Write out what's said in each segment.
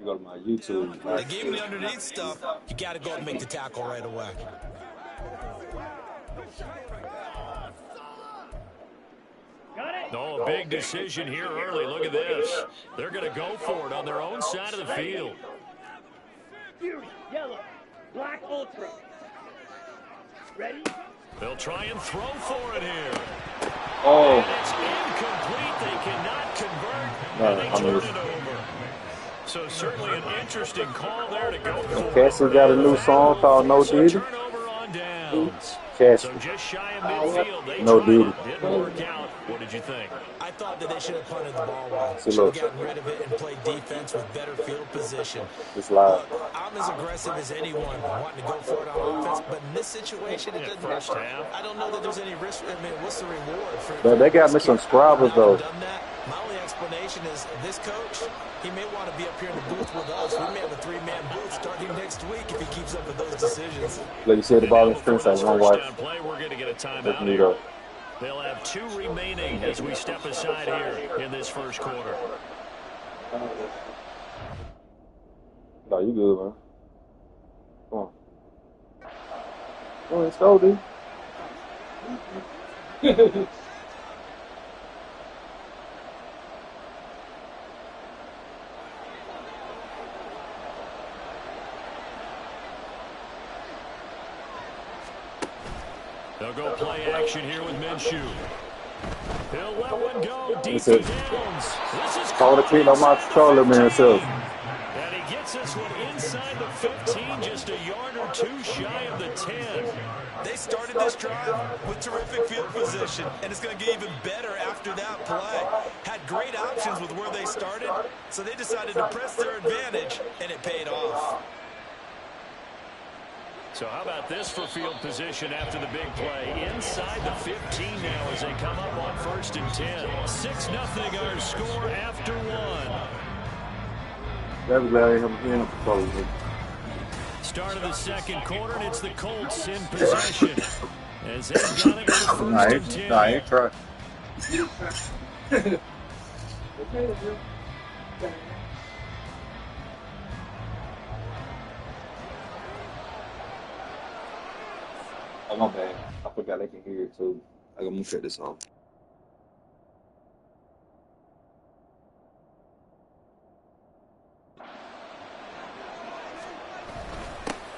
go to my YouTube. They gave him the underneath stuff. You got to go and make the tackle right away. Oh, a big decision here early. Look at this. They're going to go for it on their own side of the field. Fury, yellow, black ultra. Ready? They'll try and throw for it here. Oh. And it's incomplete. They cannot convert, and they turn it over. So certainly an interesting call there to go for it. Cassie got a new song called No Diddy. Turnover on downs. Cassie. So just shy of midfield. They No tried Diddy. it. Didn't work out. What did you think? I thought that they should have punted the ball wide. See, Should look. have gotten rid of it and played defense with better field position. It's live. Look, I'm as aggressive as anyone wanting to go for it on offense, but in this situation, it doesn't first happen. half. I don't know that there's any risk. I mean, what's the reward for? But they got me some Scrabbles, though. Done that. My only explanation is this coach, he may want to be up here in the booth with us. We may have a three-man booth starting next week if he keeps up with those decisions. Like you said, the ball in screen, so I won't watch. Play, we're going to get a Let timeout me here. go. They'll have 2 remaining as we step aside here in this first quarter. No, you good, man. Come on. Come on, let's go, dude. They'll go play action here with Minshew. He'll let one go deep This is downs. This is call the team on my controller, man, himself. and he gets this one inside the 15, just a yard or 2 shy of the 10. They started this drive with terrific field position, and it's going to get even better after that play. Had great options with where they started, so they decided to press their advantage, and it paid off. So how about this for field position after the big play? Inside the 15 now as they come up on 1st and 10. 6-0 our score after 1. Very glad I have him control. Start of the second quarter, and it's the Colts in possession. As they've got it for 1st and 10. Nah, I ain't try. Oh, my bad. I forgot they can hear it, too. I'm going to shut this off.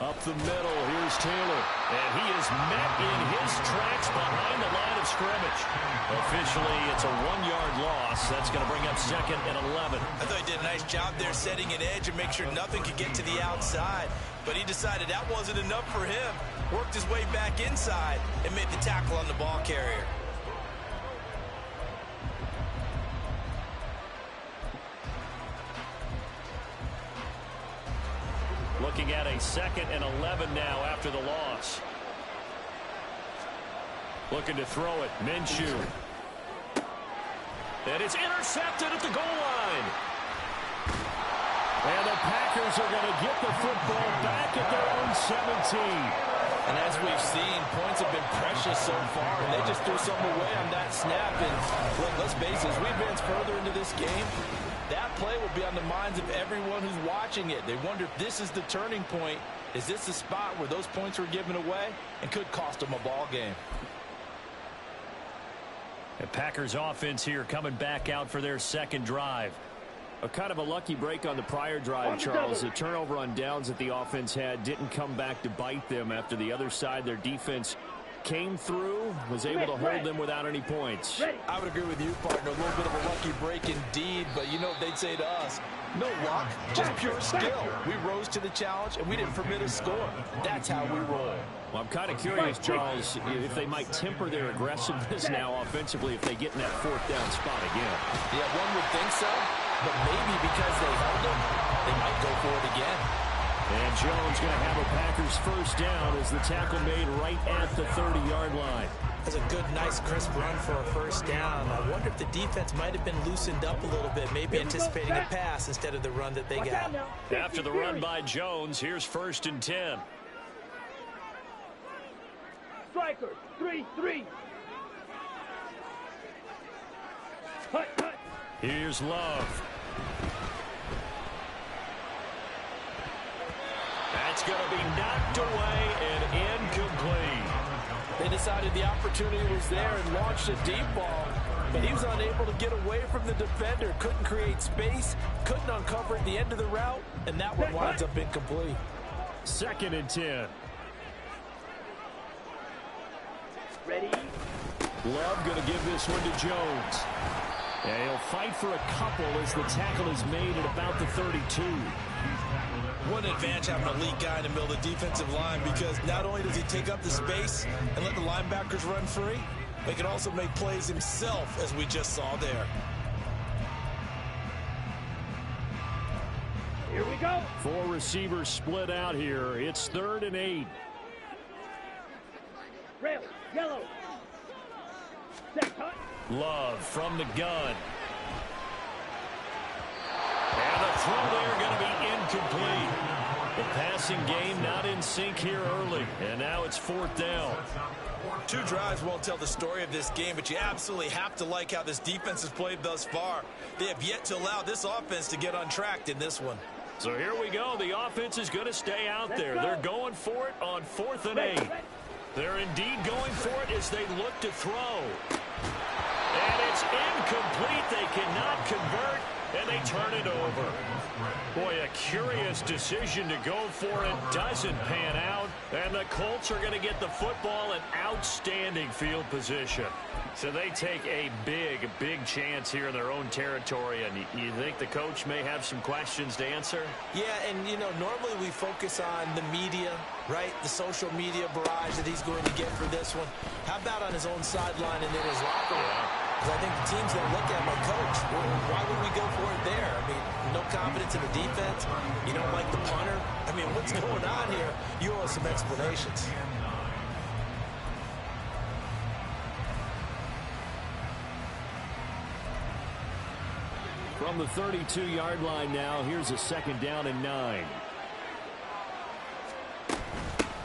Up the middle, here's Taylor. And he is met in his tracks behind the line of scrimmage. Officially, it's a 1-yard loss. That's going to bring up 2nd and 11. I thought he did a nice job there setting an edge and make sure nothing could get to the outside. But he decided that wasn't enough for him. Worked his way back inside and made the tackle on the ball carrier. Looking at a 2nd and 11 now after the loss. Looking to throw it. Minshew. And it's intercepted at the goal line. And the Packers are going to get the football back at their own 17. And as we've seen, points have been precious so far, and they just threw something away on that snap. And look, let's face it, as we advance further into this game, that play will be on the minds of everyone who's watching it. They wonder if this is the turning point. Is this the spot where those points were given away and could cost them a ball game? The Packers offense here coming back out for their 2nd drive. A kind of a lucky break on the prior drive, Charles. The turnover on downs that the offense had didn't come back to bite them after the other side. Their defense came through, was able to hold them without any points. I would agree with you, partner. A little bit of a lucky break indeed, but you know what they'd say to us. No luck, just pure skill. We rose to the challenge, and we didn't permit a score. That's how we roll. Well, I'm kind of curious, Charles, if they might temper their aggressiveness now offensively if they get in that 4th down spot again. Yeah, one would think so, but maybe because they held them, they might go for it again. And Jones going to have a Packers 1st down as the tackle made right at the 30-yard line. That's a good, nice, crisp run for a 1st down. I wonder if the defense might have been loosened up a little bit, maybe anticipating a pass instead of the run that they got. After the run by Jones, here's 1st and 10. Striker, 3-3. Cut. Here's Love. That's going to be knocked away and incomplete. They decided the opportunity was there and launched a deep ball, but he was unable to get away from the defender, couldn't create space, couldn't uncover at the end of the route, and that one winds up incomplete. 2nd and 10. Ready? Love going to give this one to Jones. And he'll fight for a couple as the tackle is made at about the 32. What an advantage having a elite guy in the middle of the defensive line, because not only does he take up the space and let the linebackers run free, but he can also make plays himself, as we just saw there. Here we go. 4 receivers split out here. It's 3rd and 8. Rail, yellow. Set, cut. Love from the gun. And the throw there going to be incomplete. The passing game not in sync here early. And now it's 4th down. 2 drives won't tell the story of this game, but you absolutely have to like how this defense has played thus far. They have yet to allow this offense to get untracked in this one. So here we go. The offense is going to stay out there. They're going for it on 4th and 8. They're indeed going for it as they look to throw. And it's incomplete. They cannot convert, and they turn it over. Boy, a curious decision to go for it. Doesn't pan out, and the Colts are going to get the football in outstanding field position. So they take a big chance here in their own territory, and you think the coach may have some questions to answer? Yeah, and, you know, normally we focus on the media, right? The social media barrage that he's going to get for this one. How about on his own sideline and in his locker room? Because I think the team's going to look at him like, Coach, why would we go for it there? I mean, no confidence in the defense. You don't like the punter. I mean, what's going on here? You owe us some explanations. From the 32-yard line now, here's a 2nd down and 9.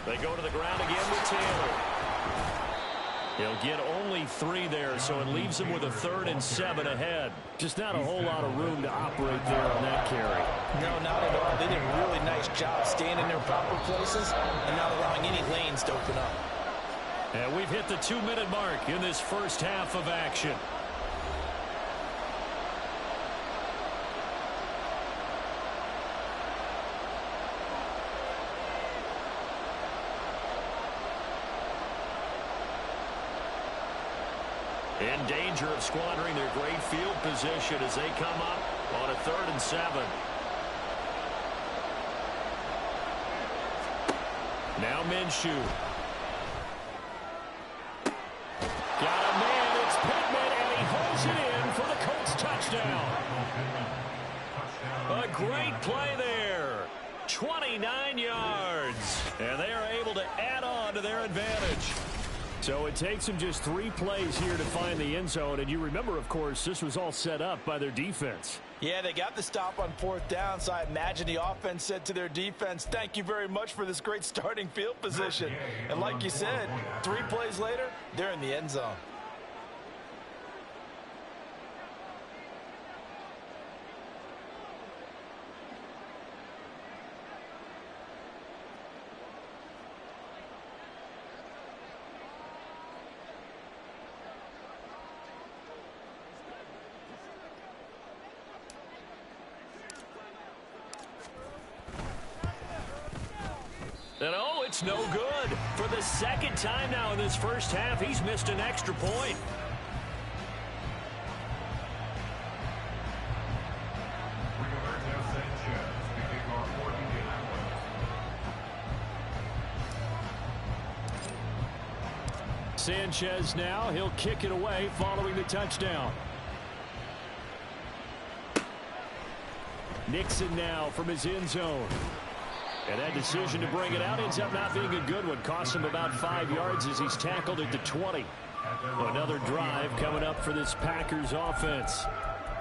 They go to the ground again with Taylor. He'll get only 3 there, so it leaves him with a 3rd and 7 ahead. Just not a whole lot of room to operate there on that carry. No, not at all. They did a really nice job staying in their proper places and not allowing any lanes to open up. And we've hit the 2-minute mark in this first half of action. In danger of squandering their great field position as they come up on a 3rd and 7. Now Minshew. Got a man, it's Pittman, and he holds it in for the Colts touchdown. A great play there. 29 yards. And they are able to add on to their advantage. So it takes them just 3 plays here to find the end zone. And you remember, of course, this was all set up by their defense. Yeah, they got the stop on 4th down, so I imagine the offense said to their defense, thank you very much for this great starting field position. And like you said, 3 plays later, they're in the end zone. And oh, it's no good. For the 2nd time now in this first half, he's missed an extra point. Sanchez now, he'll kick it away following the touchdown. Nixon now from his end zone. And that decision to bring it out ends up not being a good one. Costs him about 5 yards as he's tackled at the 20. Another drive coming up for this Packers offense.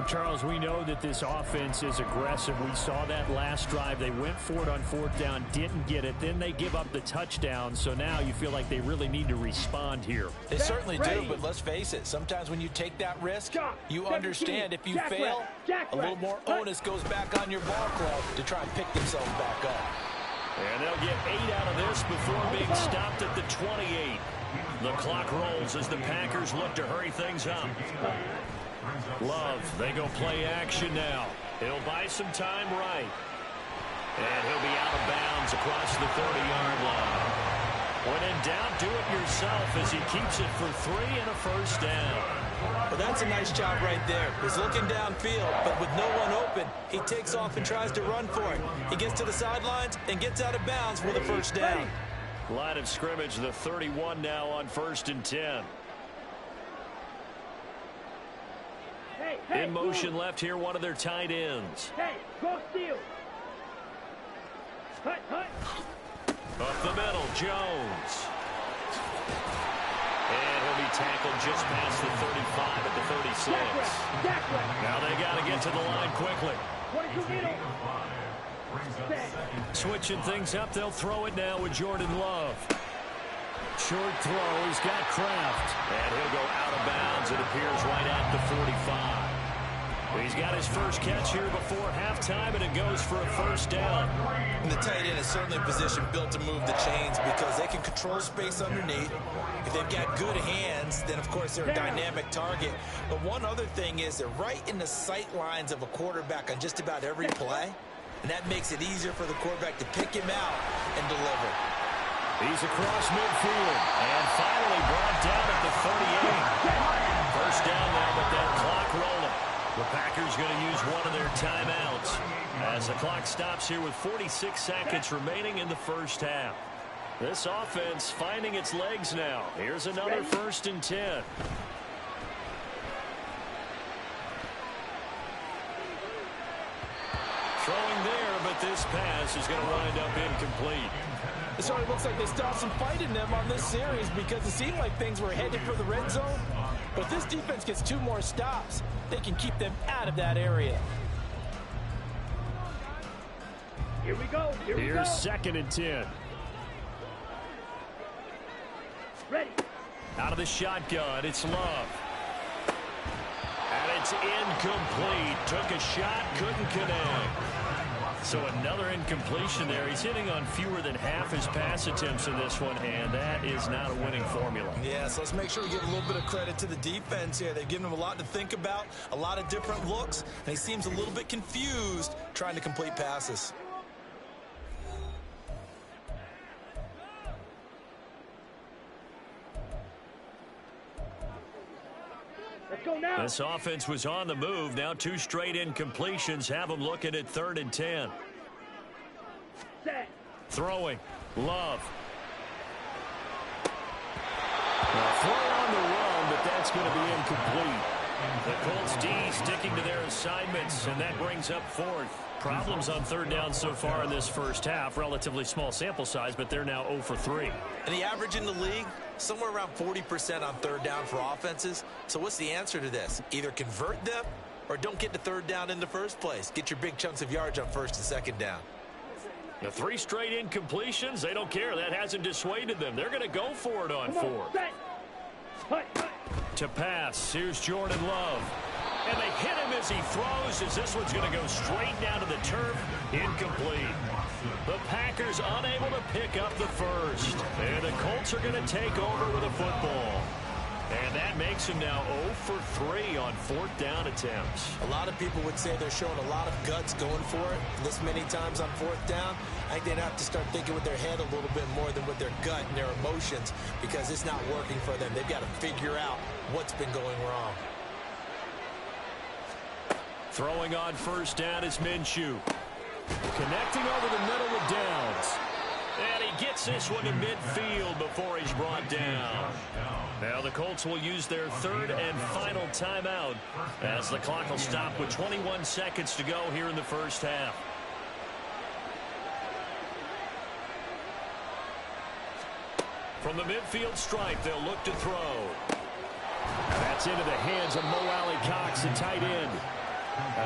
Charles, we know that this offense is aggressive. We saw that last drive. They went for it on 4th down, didn't get it. Then they give up the touchdown. So now you feel like they really need to respond here. They certainly do, but let's face it. Sometimes when you take that risk, you understand if you fail, a little more onus goes back on your ball club to try and pick themselves back up. And they'll get 8 out of this before being stopped at the 28. The clock rolls as the Packers look to hurry things up. Love, they go play action now. He'll buy some time right. And he'll be out of bounds across the 30-yard line. When in doubt, do it yourself as he keeps it for 3 and a first down. Well, that's a nice job right there. He's looking downfield, but with no one open, he takes off and tries to run for it. He gets to the sidelines and gets out of bounds for the first down. Line of scrimmage, the 31 now on 1st and 10. In motion left here, one of their tight ends. Hey, go steal. Cut. Up the middle, Jones. And he'll be tackled just past the 35 at the 36. Now they got to get to the line quickly. 22 middle. Switching things up, they'll throw it now with Jordan Love. Short throw, he's got Kraft. And he'll go out of bounds, it appears, right at the 45. He's got his first catch here before halftime, and it goes for a first down. And the tight end is certainly a position built to move the chains because they can control space underneath. If they've got good hands, then, of course, they're a dynamic target. But one other thing is they're right in the sight lines of a quarterback on just about every play, and that makes it easier for the quarterback to pick him out and deliver. He's across midfield and finally brought down at the 38. First down now with that clock rolling. The Packers going to use one of their timeouts as the clock stops here with 46 seconds remaining in the first half. This offense finding its legs now. Here's another 1st and 10. Throwing there, but this pass is going to wind up incomplete. It sort of looks like they still have some fight in them on this series because it seemed like things were headed for the red zone. But if this defense gets 2 more stops, they can keep them out of that area. Here we go. Here's 2nd and 10. Ready. Out of the shotgun, it's Love. And it's incomplete. Took a shot, couldn't connect. So another incompletion there. He's hitting on fewer than half his pass attempts in this one, and that is not a winning formula. Yeah, so let's make sure we give a little bit of credit to the defense here. They've given him a lot to think about, a lot of different looks, and he seems a little bit confused trying to complete passes. Let's go now. This offense was on the move. Now 2 straight incompletions have them looking at 3rd and 10. Set. Throwing. Love. Now throw on the run, but that's going to be incomplete. The Colts D sticking to their assignments, and that brings up 4th. Problems on 3rd down so far in this first half. Relatively small sample size, but they're now 0 for 3. And the average in the league, somewhere around 40% on 3rd down for offenses. So what's the answer to this? Either convert them or don't get to 3rd down in the first place. Get your big chunks of yards on 1st and 2nd down. The 3 straight incompletions, they don't care. That hasn't dissuaded them. They're going to go for it on 4th. Set. Hut. To pass, here's Jordan Love. And they hit him as he throws, as this one's going to go straight down to the turf. Incomplete. The Packers unable to pick up the first. And the Colts are going to take over with a football. And that makes him now 0 for 3 on 4th down attempts. A lot of people would say they're showing a lot of guts going for it this many times on 4th down. I think they'd have to start thinking with their head a little bit more than with their gut and their emotions because it's not working for them. They've got to figure out what's been going wrong. Throwing on 1st down is Minshew. Connecting over the middle with Downs. And he gets this one to midfield before he's brought down. Now the Colts will use their 3rd and final timeout as the clock will stop with 21 seconds to go here in the first half. From the midfield stripe, they'll look to throw. That's into the hands of Mo Alley-Cox, the tight end.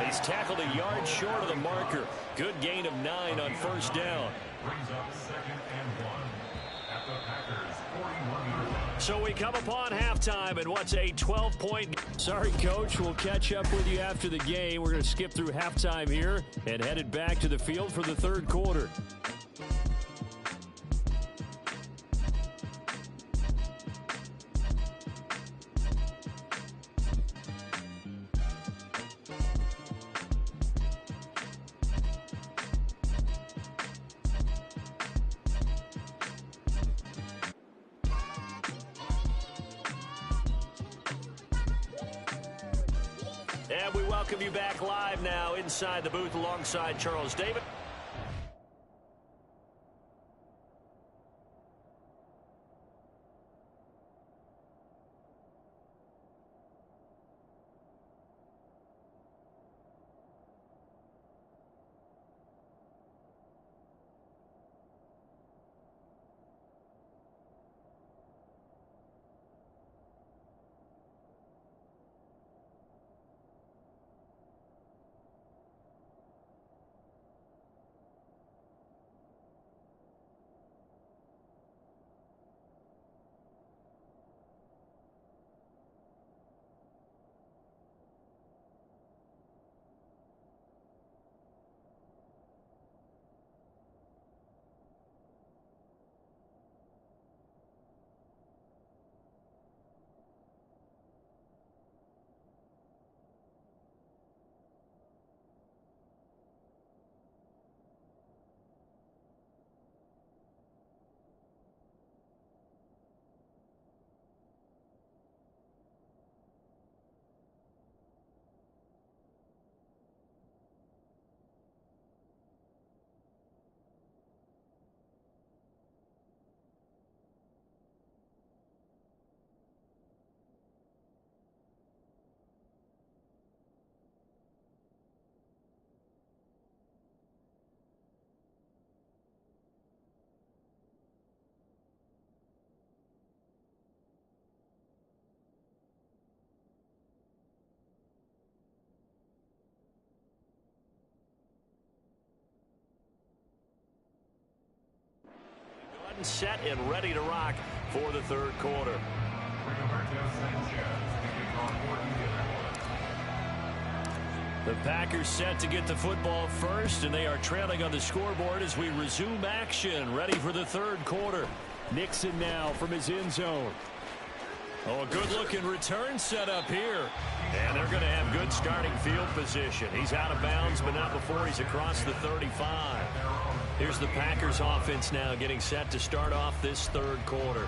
He's tackled a yard short of the marker. Good gain of 9 on 1st down. So we come upon halftime and what's a 12-point. Sorry, Coach. We'll catch up with you after the game. We're going to skip through halftime here and headed back to the field for the 3rd quarter. And we welcome you back live now inside the booth alongside Charles David. Set and ready to rock for the third quarter. The Packers set to get the football first, and they are trailing on the scoreboard as we resume action, ready for the third quarter. Nixon now from his end zone. Oh, a good-looking return set up here. And they're going to have good starting field position. He's out of bounds, but not before he's across the 35. Here's the Packers offense now getting set to start off this third quarter.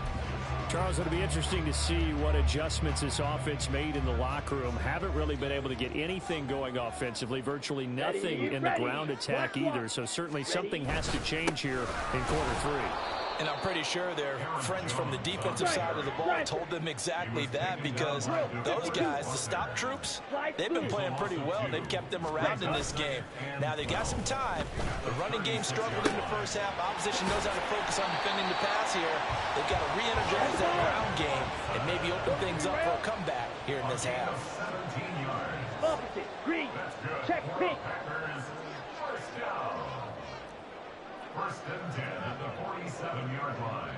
Charles, it'll be interesting to see what adjustments this offense made in the locker room. Haven't really been able to get anything going offensively, virtually nothing in the ground attack either. So certainly something has to change here in quarter three. And I'm pretty sure their friends from the defensive side of the ball told them exactly that, because those guys, the stop troops, they've been playing pretty well. They've kept them around in this game. Now, they've got some time. The running game struggled in the first half. Opposition knows how to focus on defending the pass here. They've got to re-energize that ground game and maybe open things up for a comeback here in this half. Opposite, green, check, pink. First and 10 at the 47-yard line.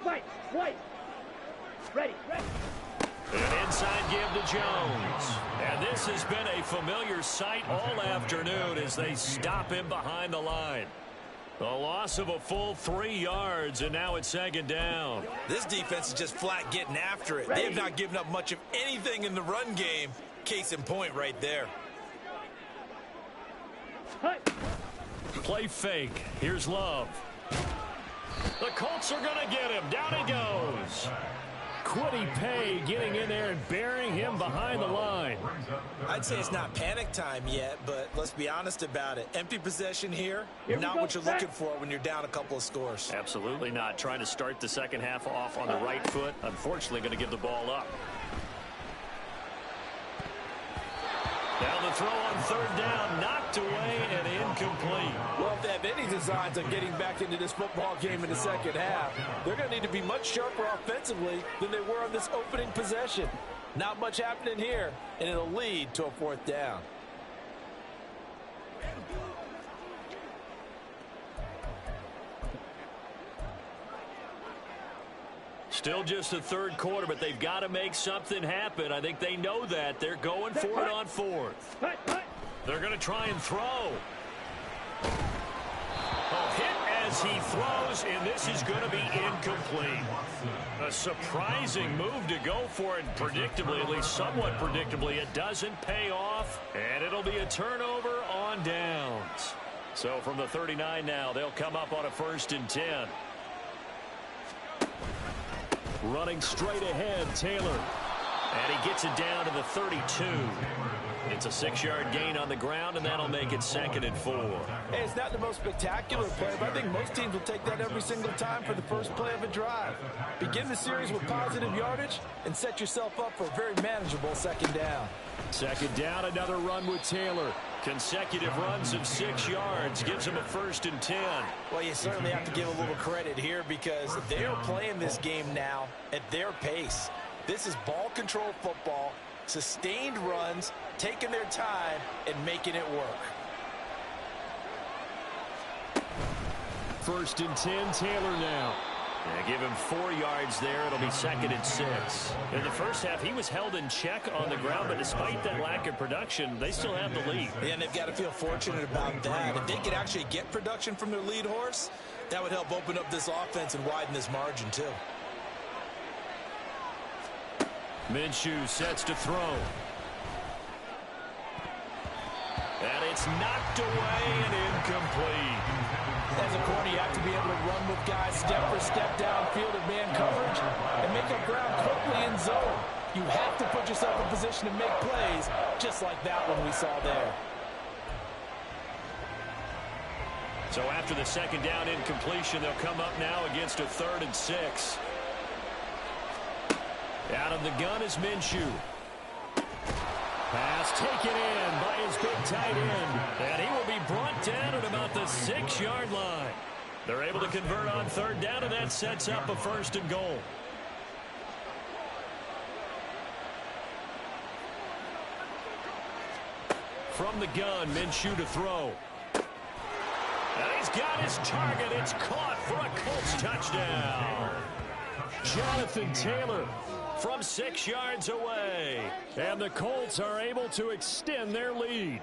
White. Ready. An inside give to Jones. And this has been a familiar sight all afternoon as they stop him behind the line. A loss of a full 3 yards, and now it's second down. This defense is just flat getting after it. They have not given up much of anything in the run game. Case in point right there. Play fake. Here's Love. The Colts are going to get him. Down he goes. Quiddy Pay getting in there and burying him behind the line. I'd say it's not panic time yet, but let's be honest about it. Empty possession here, not what you're looking for when you're down a couple of scores. Absolutely not. Trying to start the second half off on the right foot. Unfortunately, going to give the ball up. Now the throw on third down, knocked away and incomplete. Well, if they have any designs on getting back into this football game in the second half, they're going to need to be much sharper offensively than they were on this opening possession. Not much happening here, and it'll lead to a fourth down. Still just the third quarter, but they've got to make something happen. I think they know that. They're going for it on fourth. They're going to try and throw. Oh, hit as he throws, and this is going to be incomplete. A surprising move to go for it predictably, at least somewhat predictably. It doesn't pay off, and it'll be a turnover on downs. So from the 39 now, they'll come up on a 1st and 10. Running straight ahead, Taylor. And he gets it down to the 32. It's a 6-yard gain on the ground, and that'll make it 2nd and 4. Hey, it's not the most spectacular play, but I think most teams will take that every single time for the first play of a drive. Begin the series with positive yardage and set yourself up for a very manageable 2nd down. 2nd down, another run with Taylor. Consecutive runs of 6 yards gives him a 1st and 10. Well, you certainly have to give a little credit here because they are playing this game now at their pace. This is ball control football, sustained runs, taking their time and making it work. 1st and 10, Taylor now. Give him 4 yards there. It'll be 2nd and 6. In the first half, he was held in check on the ground, but despite that lack of production, they still have the lead. And they've got to feel fortunate about that. If they could actually get production from their lead horse, that would help open up this offense and widen this margin too. Minshew sets to throw. And it's knocked away and incomplete. As a corner, you have to be able to run with guys step for step downfield in man coverage and make up ground quickly in zone. You have to put yourself in position to make plays, just like that one we saw there. So after the 2nd down incompletion, they'll come up now against a 3rd and 6. Out of the gun is Minshew. Pass taken in by his big tight end. And he will be brought down at about the 6-yard line. They're able to convert on 3rd down, and that sets up a 1st and goal. From the gun, Minshew to throw. And he's got his target. It's caught for a Colts touchdown. Jonathan Taylor from 6 yards away. And the Colts are able to extend their lead.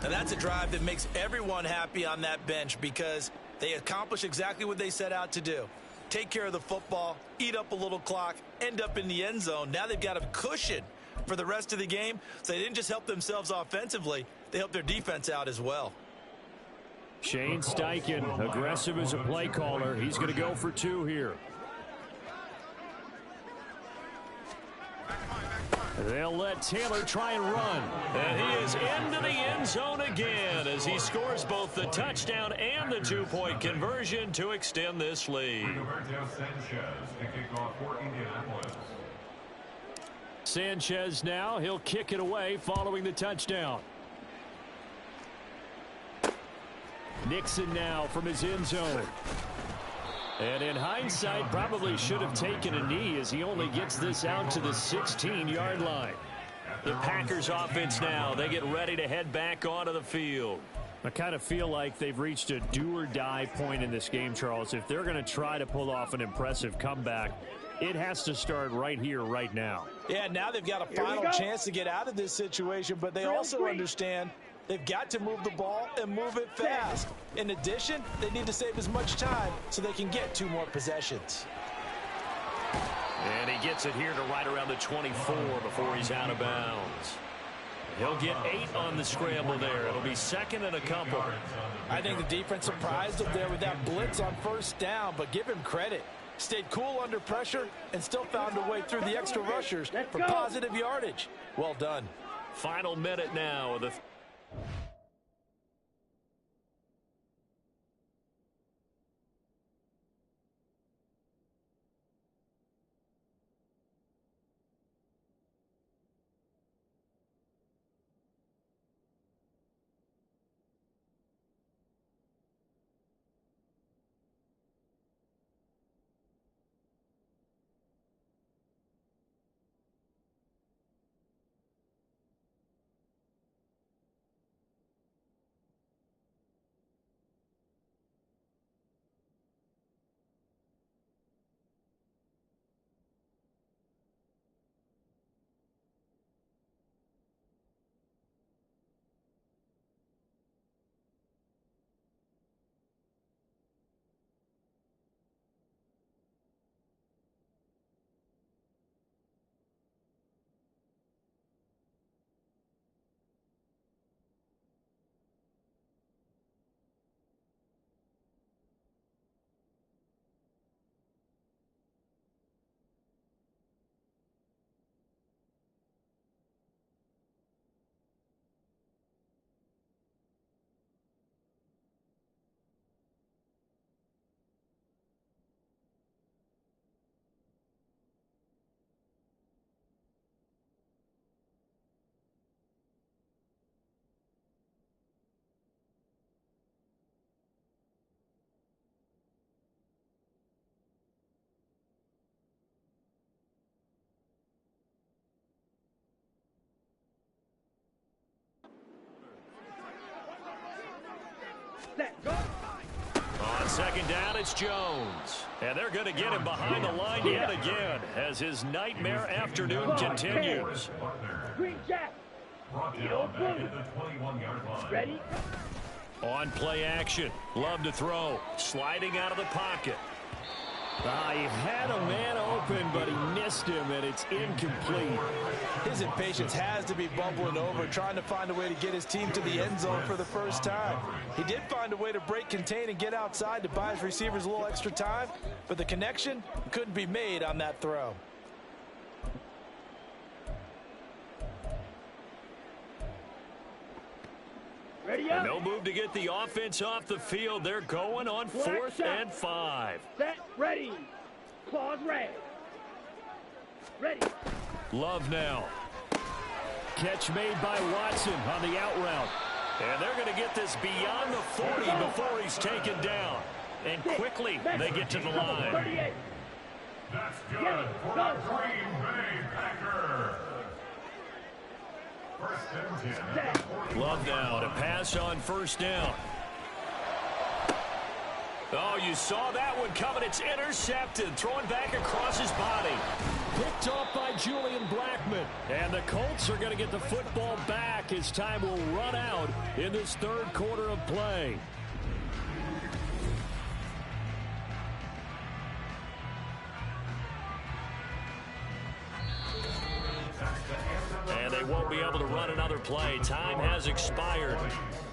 And that's a drive that makes everyone happy on that bench because they accomplish exactly what they set out to do. Take care of the football, eat up a little clock, end up in the end zone. Now they've got a cushion for the rest of the game. So they didn't just help themselves offensively, they helped their defense out as well. Shane Steichen, aggressive as a play caller. He's going to go for 2 here. They'll let Taylor try and run. And he is into the end zone again as he scores both the touchdown and the 2-point conversion to extend this lead. Sanchez now, he'll kick it away following the touchdown. Nixon now from his end zone. And in hindsight, probably should have taken a knee as he only gets this out to the 16-yard line. The Packers offense now, they get ready to head back onto the field. I kind of feel like they've reached a do-or-die point in this game, Charles. If they're going to try to pull off an impressive comeback, it has to start right here, right now. Yeah, now they've got a final chance to get out of this situation, but they also understand they've got to move the ball and move it fast. In addition, they need to save as much time so they can get 2 more possessions. And he gets it here to right around the 24 before he's out of bounds. He'll get 8 on the scramble there. It'll be 2nd and a couple. I think the defense surprised him there with that blitz on 1st down, but give him credit. Stayed cool under pressure and still found a way through the extra rushers for positive yardage. Well done. Final minute now of the Set, go. On second down, it's Jones. And they're going to get him behind the line yet again as his nightmare afternoon continues. Green Jack. Ready? On play action. Love to throw. Sliding out of the pocket. He had a man open, but he missed him, and it's incomplete. His impatience has to be bubbling over, trying to find a way to get his team to the end zone for the first time. He did find a way to break contain and get outside to buy his receivers a little extra time, but the connection couldn't be made on that throw. Ready up. No move to get the offense off the field. They're going on 4th and 5. Set, ready. Claws red. Ready. Love now. Catch made by Watson on the out route. And they're going to get this beyond the 40 before he's taken down. And quickly, they get to the line. 38. That's good for the Green Bay Packers. First and 10. Love now to pass on first down. Oh, you saw that one coming. It's intercepted. Throwing back across his body. Picked off by Julian Blackmon. And the Colts are going to get the football back as time will run out in this third quarter of play. And they won't be able to run another play. Time has expired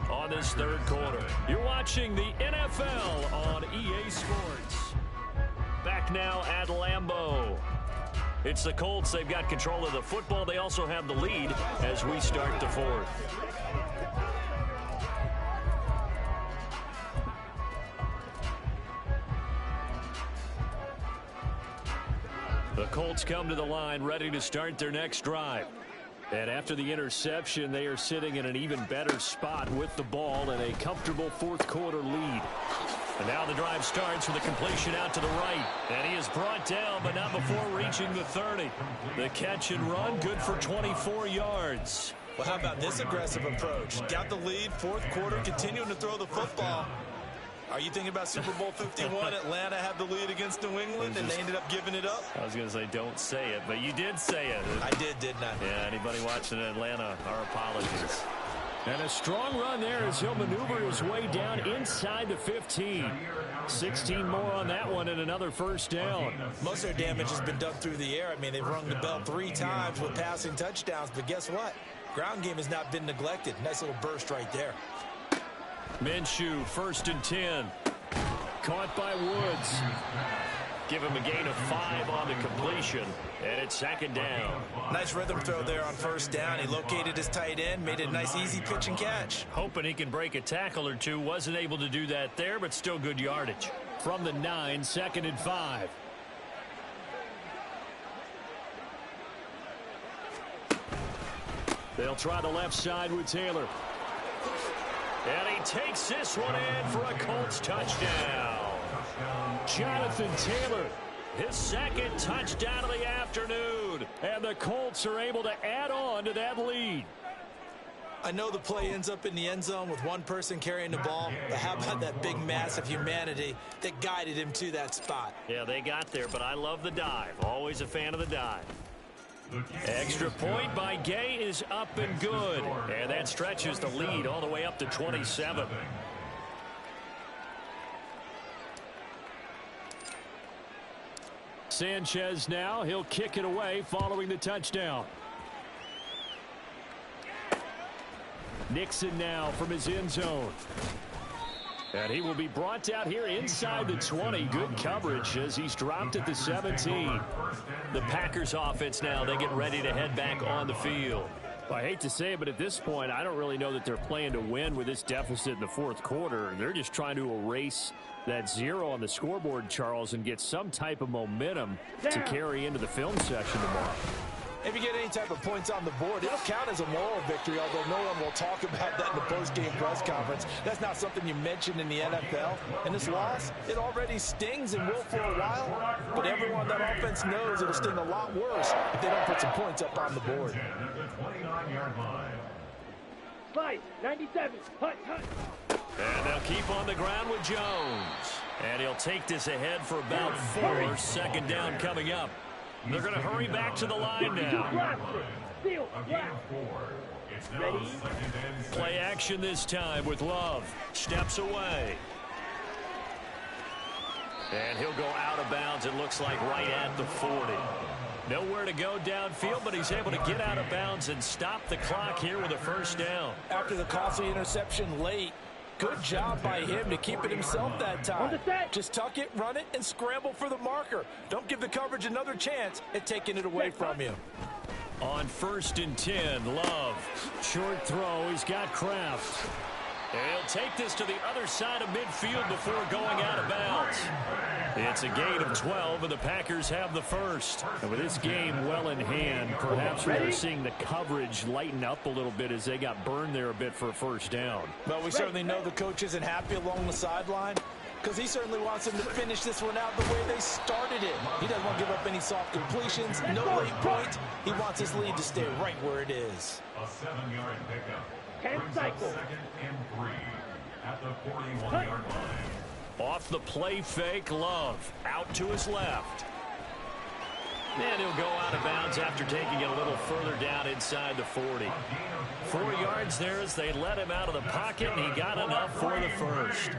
on this third quarter. You're watching the NFL on EA Sports. Back now at Lambeau. It's the Colts. They've got control of the football. They also have the lead as we start the fourth. The Colts come to the line ready to start their next drive. And after the interception, they are sitting in an even better spot with the ball and a comfortable fourth quarter lead. And now the drive starts with a completion out to the right. And he is brought down, but not before reaching the 30. The catch and run, good for 24 yards. Well, how about this aggressive approach? Got the lead, fourth quarter, continuing to throw the football. Are you thinking about Super Bowl 51? Atlanta had the lead against New England, and they ended up giving it up? I was going to say, don't say it, but you did say it. I did, didn't I? Yeah, anybody watching Atlanta, our apologies. And a strong run there as he'll maneuver his way down inside the 15. 16 more on that one and another first down. Most of their damage has been done through the air. I mean, they've rung the bell 3 times with passing touchdowns, but guess what? Ground game has not been neglected. Nice little burst right there. Minshew, 1st and 10. Caught by Woods. Give him a gain of 5 on the completion, and it's 2nd down. Nice rhythm throw there on first down. He located his tight end, made it a nice easy pitch and catch. Hoping he can break a tackle or two. Wasn't able to do that there, but still good yardage. From the 9, 2nd and 5. They'll try the left side with Taylor. And he takes this one in for a Colts touchdown. Jonathan Taylor, his 2nd touchdown of the afternoon. And the Colts are able to add on to that lead. I know the play ends up in the end zone with one person carrying the ball, but how about that big mass of humanity that guided him to that spot? Yeah, they got there, but I love the dive. Always a fan of the dive. Extra point by Gay is up and good. And that stretches the lead all the way up to 27. Sanchez now. He'll kick it away following the touchdown. Nixon now from his end zone. And he will be brought down here inside the 20. Good coverage as he's dropped at the 17. The Packers offense now, they get ready to head back on the field. Well, I hate to say it, but at this point, I don't really know that they're playing to win with this deficit in the fourth quarter. They're just trying to erase that 0 on the scoreboard, Charles, and get some type of momentum to carry into the film session tomorrow. If you get any type of points on the board, it'll count as a moral victory, although no one will talk about that in the post-game press conference. That's not something you mention in the NFL. And this loss, it already stings and will for a while, but everyone on that offense knows it'll sting a lot worse if they don't put some points up on the board. Fight, 97, hut, hut. And they'll keep on the ground with Jones. And he'll take this ahead for about 4. Second down coming up. They're going to hurry back to the line now. Ready? Play action this time with Love. Steps away. And he'll go out of bounds, it looks like, right at the 40. Nowhere to go downfield, but he's able to get out of bounds and stop the clock here with a first down. After the costly interception late, good job by him to keep it himself that time. Just tuck it, run it, and scramble for the marker. Don't give the coverage another chance at taking it away from you. On 1st and 10, Love. Short throw. He's got Kraft. And he'll take this to the other side of midfield before going out of bounds. It's a gain of 12, and the Packers have the first. And with this game well in hand, perhaps we're seeing the coverage lighten up a little bit as they got burned there a bit for a first down. Well, we certainly know the coach isn't happy along the sideline because he certainly wants them to finish this one out the way they started it. He doesn't want to give up any soft completions, no late points. He wants his lead to stay right where it is. A 7-yard pickup. 10 cycle. 2nd and 3 at the 41-yard line. Off the play fake, Love. Out to his left. And he'll go out of bounds after taking it a little further down inside the 40. 4 yards there as they let him out of the pocket, and he got enough for the first.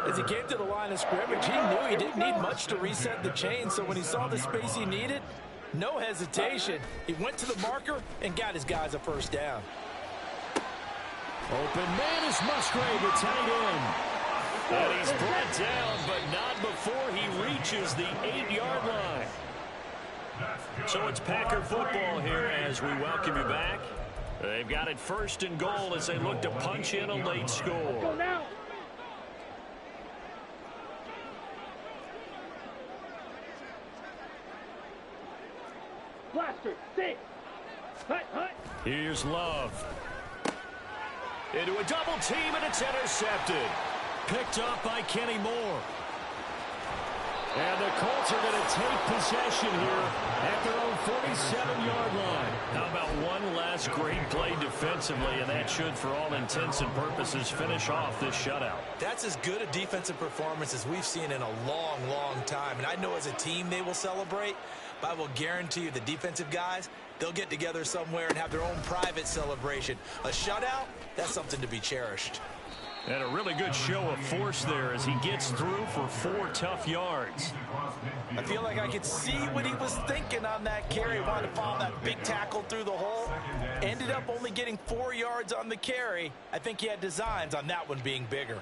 As he came to the line of scrimmage, he knew he didn't need much to reset the chain, so when he saw the space he needed, no hesitation. He went to the marker and got his guys a first down. Open man is Musgrave, the tight end. And he's brought down, but not before he reaches the 8-yard line. So it's Packer football here as we welcome you back. They've got it 1st and goal as they look to punch in a late Go score. now. Blaster, 6. Hut, hut. Here's Love. Into a double team, and it's intercepted. Picked up by Kenny Moore. And the Colts are going to take possession here at their own 47-yard line. How about one last great play defensively, and that should, for all intents and purposes, finish off this shutout. That's as good a defensive performance as we've seen in a long, long time. And I know as a team they will celebrate, but I will guarantee you the defensive guys, they'll get together somewhere and have their own private celebration. A shutout, that's something to be cherished. And a really good show of force there as he gets through for 4 tough yards. I feel like I could see what he was thinking on that carry. Wanted to follow that big tackle through the hole. Ended up only getting 4 yards on the carry. I think he had designs on that one being bigger.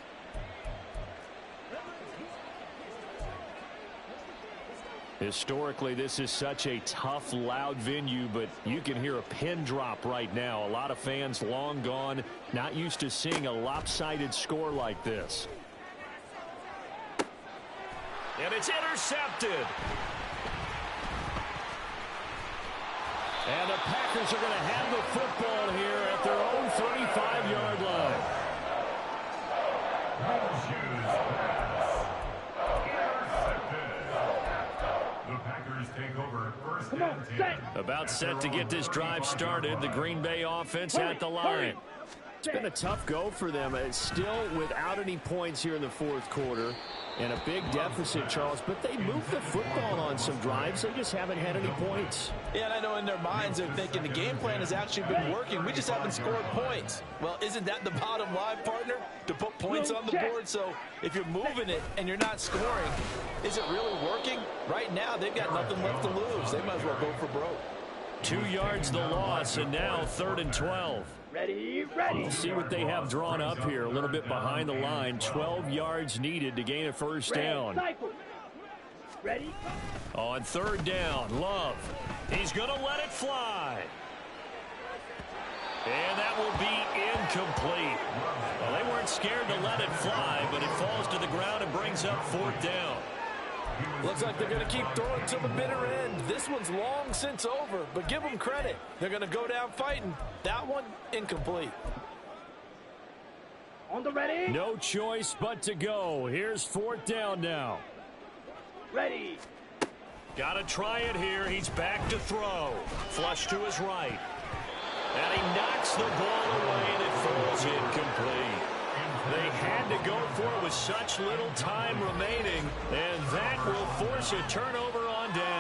Historically, this is such a tough, loud venue, but you can hear a pin drop right now. A lot of fans long gone, not used to seeing a lopsided score like this. And it's intercepted. And the Packers are going to have the football here at their own 35-yard line. Take over 1st Come on, and 10. set. About set to get this drive started. The Green Bay offense at the line. It's been a tough go for them. It's still without any points here in the 4th quarter and a big deficit, Charles, but they moved the football on some drives. They just haven't had any points. Yeah, and I know in their minds they're thinking the game plan has actually been working. We just haven't scored points. Well, isn't that the bottom line, partner? To put points on the board. So if you're moving it and you're not scoring, is it really working? Right now, they've got nothing left to lose. They might as well go for broke. 2 yards the loss, and now 3rd and 12. Ready, ready. We'll see what they have drawn up here. A little bit behind the line. 12 yards needed to gain a first down. Cycle. Ready. On 3rd down, Love. He's going to let it fly. And that will be incomplete. Well, they weren't scared to let it fly, but it falls to the ground and brings up 4th down. Looks like they're going to keep throwing to the bitter end. This one's long since over, but give them credit. They're going to go down fighting. That one, incomplete. On the ready. No choice but to go. Here's 4th down now. Ready. Got to try it here. He's back to throw. Flush to his right. And he knocks the ball away, and it falls incomplete. They had to go for it with such little time remaining, and that will force a turnover on down.